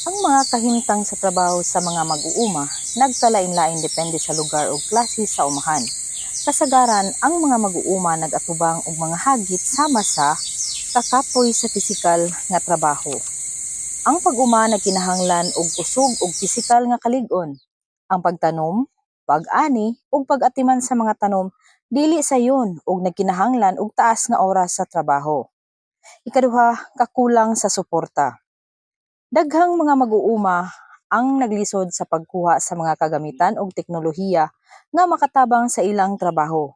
Ang mga kahimtang sa trabaho sa mga mag-uuma, nagkalain-lain depende sa lugar o klase sa umahan. Kasagaran, ang mga mag-uuma nag-atubang og mga hagit sama sa kakapoy sa pisikal nga trabaho. Ang pag-uma nagkinahanglan og usog og pisikal nga kalig-on. Ang pagtanom, pag-ani ug pag-atiman sa mga tanom dili sayon og nagkinahanglan og taas nga oras sa trabaho. Ikaduha, kakulang sa suporta. Daghang mga mag-uuma ang naglisod sa pagkuha sa mga kagamitan ug teknolohiya nga makatabang sa ilang trabaho.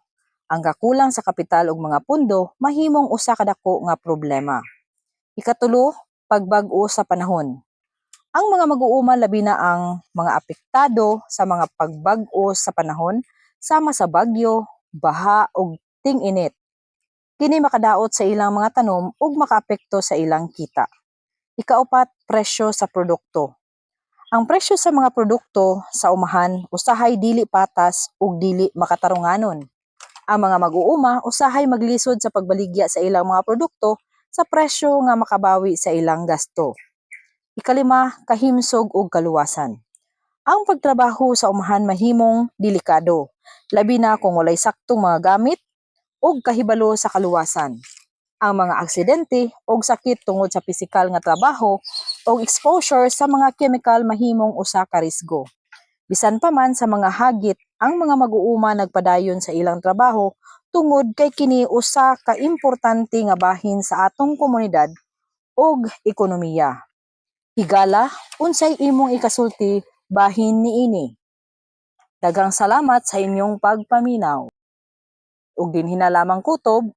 Ang kakulang sa kapital ug mga pundo mahimong usa ka dako nga problema. Ikatulo, pagbag-o sa panahon. Ang mga mag-uuma labi na ang mga apektado sa mga pagbag-o sa panahon sama sa bagyo, baha ug ting-init. Kini makadaot sa ilang mga tanom ug makaapekto sa ilang kita. Ikaapat, presyo sa produkto. Ang presyo sa mga produkto sa umahan usahay dili patas ug dili makatarunganon. Ang mga mag-uuma usahay maglisod sa pagbaligya sa ilang mga produkto sa presyo nga makabawi sa ilang gasto. Ikalima, kahimsog ug kaluwasan. Ang pagtrabaho sa umahan mahimong delikado, labi na kung walay saktong mga gamit ug kahibalo sa kaluwasan. Ang mga aksidente ug sakit tungod sa pisikal nga trabaho o exposure sa mga chemical mahimong usa ka risgo. Bisan pa man sa mga hagit, ang mga mag-uuma nagpadayon sa ilang trabaho tungod kay kini usa ka importante nga bahin sa atong komunidad ug ekonomiya. Higala, unsay imong ikasulti bahin niini? Daghang salamat sa inyong pagpaminaw. Ug dinhi na lamang kutob